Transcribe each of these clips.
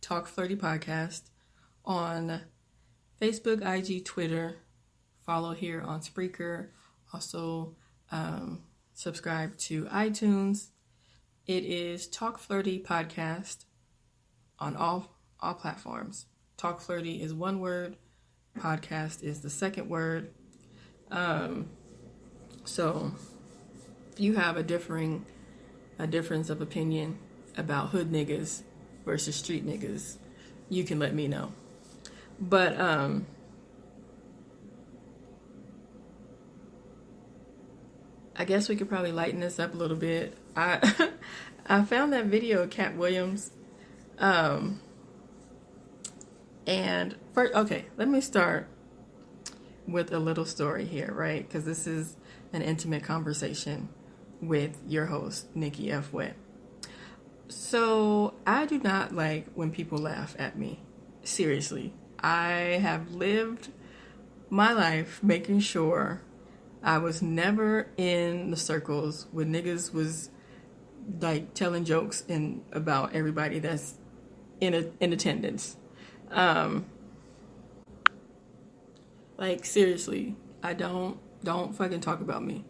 Talk Flirty Podcast on Facebook, IG, Twitter. Follow here on Spreaker. Also, subscribe to iTunes. It is Talk Flirty Podcast on all platforms. Talk Flirty is one word. Podcast is the second word. So if you have a difference of opinion about hood niggas versus street niggas, you can let me know. But I guess we could probably lighten this up a little bit. I I found that video of Cat Williams. And first, okay, let me start with a little story here, right? Because this is an intimate conversation with your host, Nikki F. Wet. So I do not like when people laugh at me. Seriously. I have lived my life making sure I was never in the circles where niggas was like telling jokes about everybody that's in attendance. Like seriously, I don't fucking talk about me.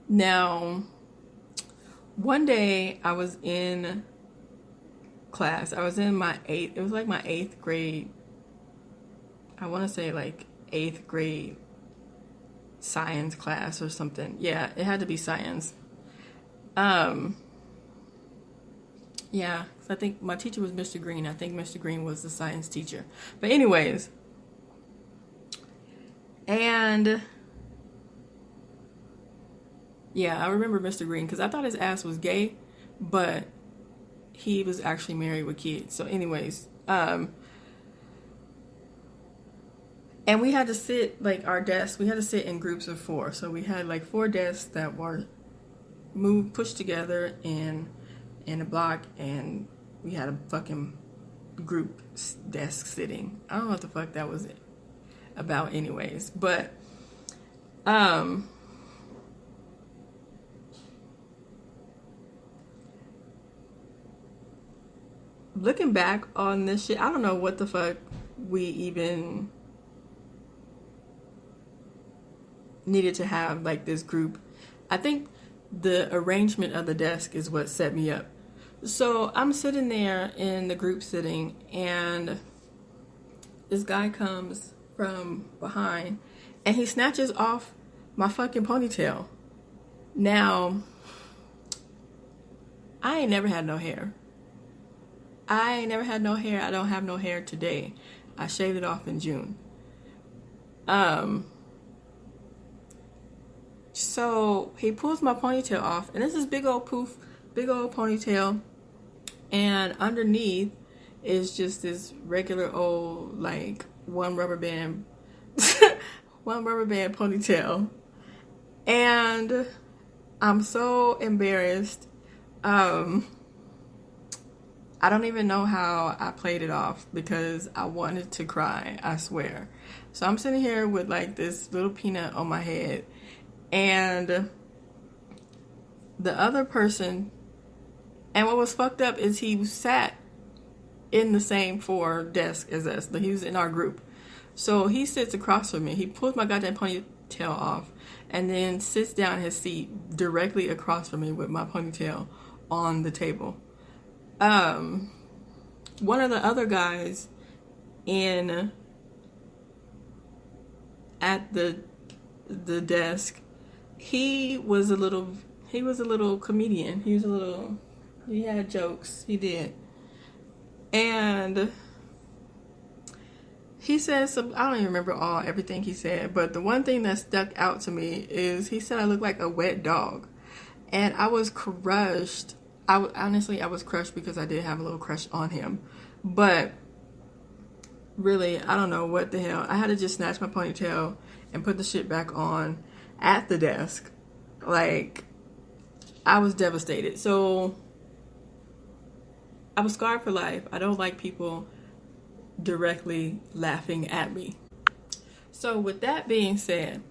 Now, one day I was in class. I was in it was like my 8th grade. I want to say like 8th grade science class or something. Yeah, it had to be science. Yeah, I think my teacher was Mr. Green. I think Mr. Green was the science teacher. But anyways, and yeah, I remember Mr. Green because I thought his ass was gay, but he was actually married with kids. So anyways, and we had to sit, like our desks, we had to sit in groups of 4. So we had like 4 desks that were pushed together in a block, and we had a fucking group desk sitting. I don't know what the fuck that was about anyways, but looking back on this shit, I don't know what the fuck we even needed to have like this group. I think the arrangement of the desk is what set me up. So I'm sitting there in the group sitting, and this guy comes from behind and he snatches off my fucking ponytail. Now, I ain't never had no hair. I don't have no hair today. I shaved it off in June. So he pulls my ponytail off, and this is big old ponytail, and underneath is just this regular old like one rubber band ponytail, and I'm so embarrassed. I don't even know how I played it off because I wanted to cry, I swear. So I'm sitting here with like this little peanut on my head, and the other person, and what was fucked up is he sat in the same 4 desk as us. He was in our group. So he sits across from me. He pulls my goddamn ponytail off and then sits down in his seat directly across from me with my ponytail on the table. One of the other guys at the desk, he was a little comedian. He had jokes. He did. And he said some, I don't even remember everything he said, but the one thing that stuck out to me is he said I look like a wet dog. And I was crushed. I was crushed because I did have a little crush on him. But really, I don't know what the hell. I had to just snatch my ponytail and put the shit back on at the desk. Like, I was devastated. So I was scarred for life. I don't like people directly laughing at me. So with that being said,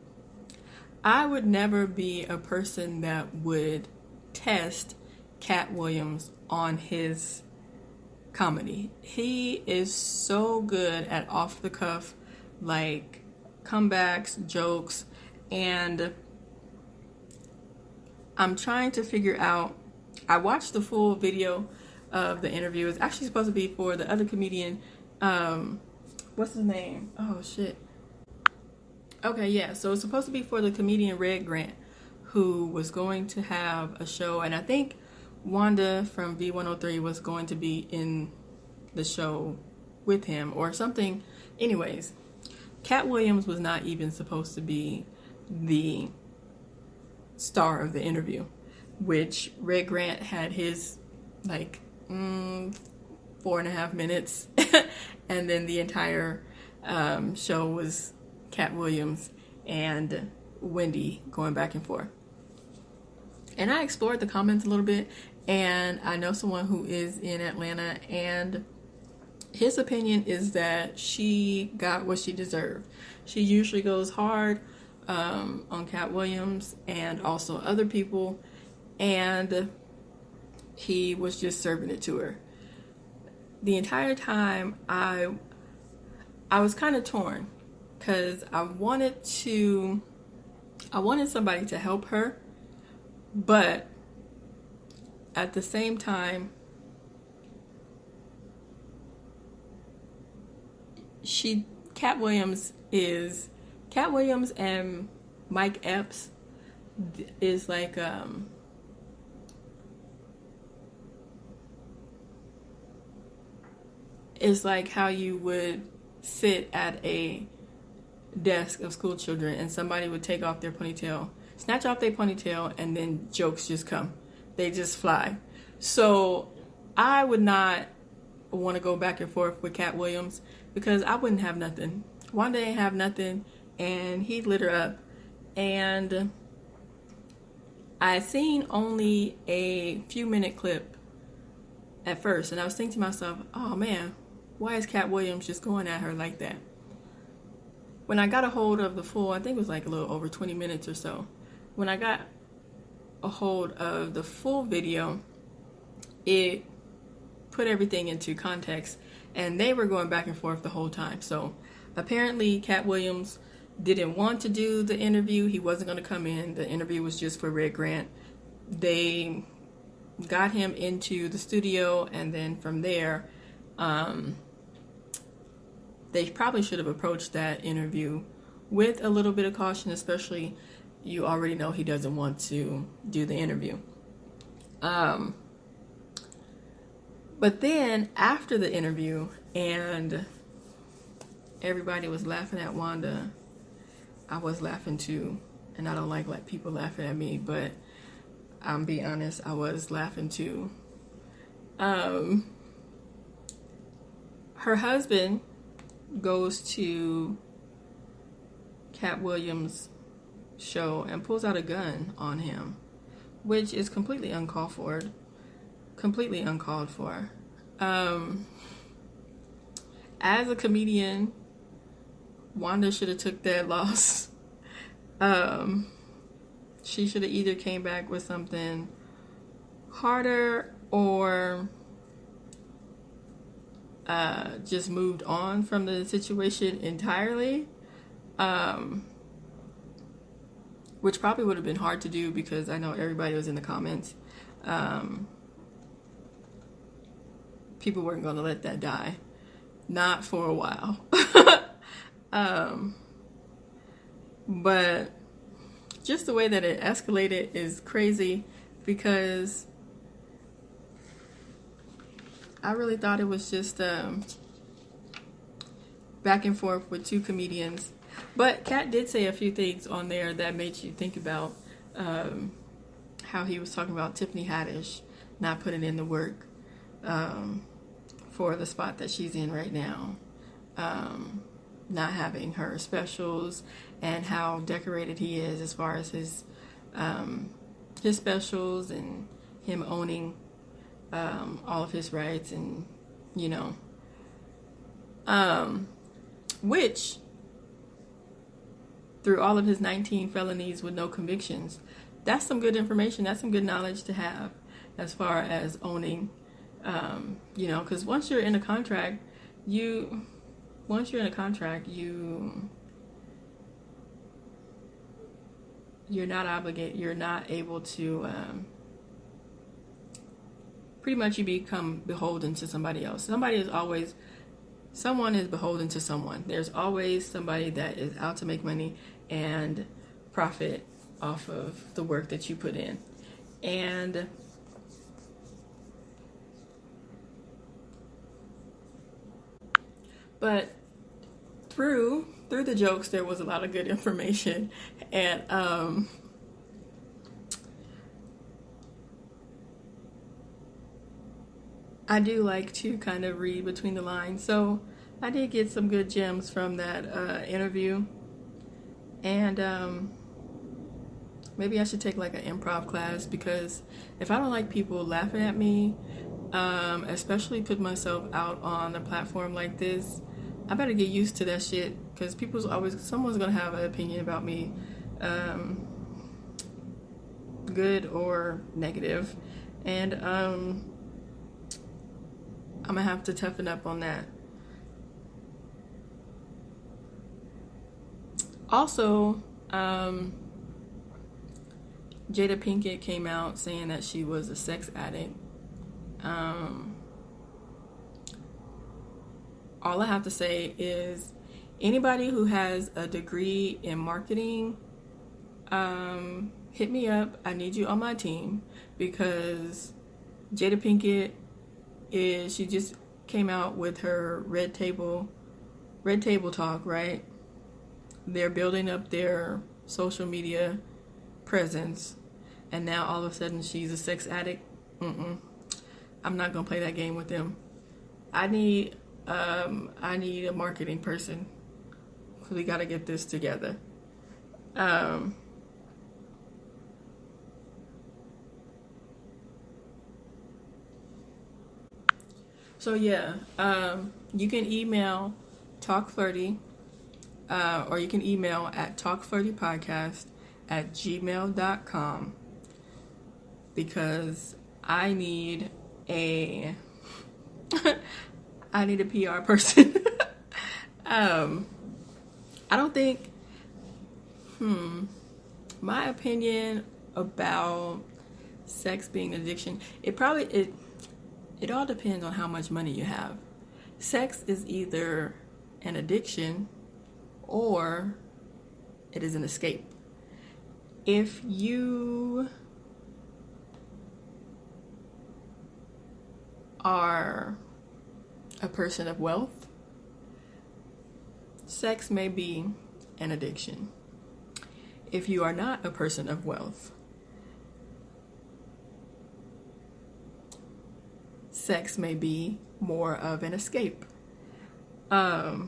I would never be a person that would test Cat Williams on his comedy. He is so good at off the cuff, like, comebacks, jokes, and I'm trying to figure out. I watched the full video of the interview. It's actually supposed to be for the other comedian. What's his name? Oh shit. Okay, yeah. So it's supposed to be for the comedian Red Grant, who was going to have a show, and I think Wanda from V103 was going to be in the show with him or something. Anyways, Cat Williams was not even supposed to be the star of the interview, which Red Grant had his like 4.5 minutes and then the entire show was Cat Williams and Wendy going back and forth. And I explored the comments a little bit, and I know someone who is in Atlanta, and his opinion is that she got what she deserved. She usually goes hard on Cat Williams and also other people, and he was just serving it to her. The entire time I was kind of torn because I wanted somebody to help her, but at the same time, Cat Williams and Mike Epps is like it's like how you would sit at a desk of school children and somebody would take off their ponytail, snatch off their ponytail, and then jokes just come. They just fly. So I would not want to go back and forth with Cat Williams because I wouldn't have nothing. Wanda ain't have nothing, and he'd lit her up. And I seen only a few minute clip at first, and I was thinking to myself, oh man, why is Cat Williams just going at her like that? When I got a hold of the full, I think it was like a little over 20 minutes or so. When I got a hold of the full video, it put everything into context, and they were going back and forth the whole time. So apparently Cat Williams didn't want to do the interview. He wasn't going to come in. The interview was just for Red Grant. They got him into the studio, and then from there, they probably should have approached that interview with a little bit of caution, especially you already know he doesn't want to do the interview. But then after the interview and everybody was laughing at Wanda, I was laughing too. And I don't like people laughing at me, but I'm being honest, I was laughing too. Her husband goes to Cat Williams' show and pulls out a gun on him, which is completely uncalled for. As a comedian, Wanda should have took that loss. She should have either came back with something harder or just moved on from the situation entirely, which probably would have been hard to do because I know everybody was in the comments. People weren't going to let that die. Not for a while. But just the way that it escalated is crazy because I really thought it was just back and forth with two comedians. But Kat did say a few things on there that made you think about how he was talking about Tiffany Haddish not putting in the work for the spot that she's in right now, not having her specials, and how decorated he is as far as his specials and him owning all of his rights, and which through all of his 19 felonies with no convictions, that's some good information. That's some good knowledge to have as far as owning Because once you're in a contract, you're not obligated, you're not able to, pretty much you become beholden to somebody else. Someone is beholden to someone. There's always somebody that is out to make money and profit off of the work that you put in. And but through the jokes, there was a lot of good information, and I do like to kind of read between the lines. So I did get some good gems from that interview, and maybe I should take like an improv class, because if I don't like people laughing at me, especially put myself out on a platform like this, I better get used to that shit, because someone's gonna have an opinion about me, good or negative, and I'm gonna have to toughen up on that. Also, Jada Pinkett came out saying that she was a sex addict. All I have to say is, anybody who has a degree in marketing, hit me up. I need you on my team, because Jada Pinkett she just came out with her red table talk, right? They're building up their social media presence, and now all of a sudden she's a sex addict. I'm not gonna play that game with them. I need a marketing person. We gotta get this together. So yeah, you can email talkflirty, or you can email at talkflirtypodcast@gmail.com, because I need a PR person. I don't think, my opinion about sex being an addiction, it all depends on how much money you have. Sex is either an addiction or it is an escape. If you are a person of wealth, sex may be an addiction. If you are not a person of wealth, sex may be more of an escape. I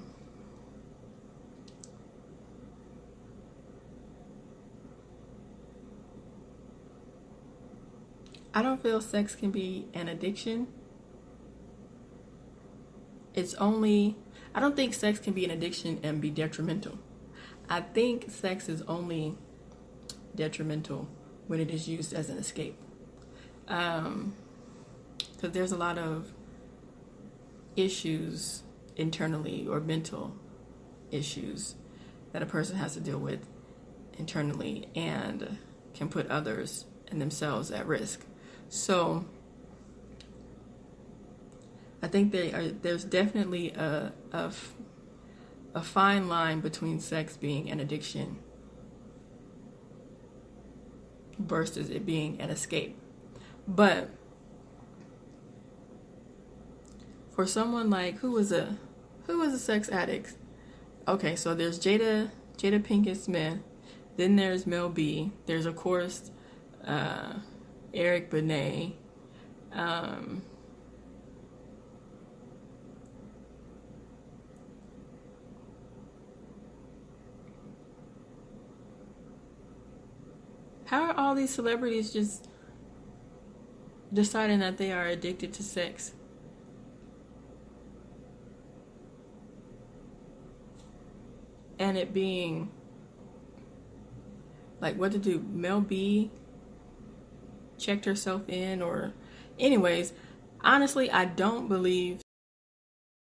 don't feel sex can be an addiction. I don't think sex can be an addiction and be detrimental. I think sex is only detrimental when it is used as an escape. Because there's a lot of issues internally, or mental issues that a person has to deal with internally, and can put others and themselves at risk. So I think there's definitely a fine line between sex being an addiction versus it being an escape. But for someone like who was a sex addict, okay, so there's Jada Pinkett Smith, then there's Mel B, there's of course Eric Benet, how are all these celebrities just deciding that they are addicted to sex? And it being like, what to do? Mel B checked herself in, or anyways, Honestly, I don't believe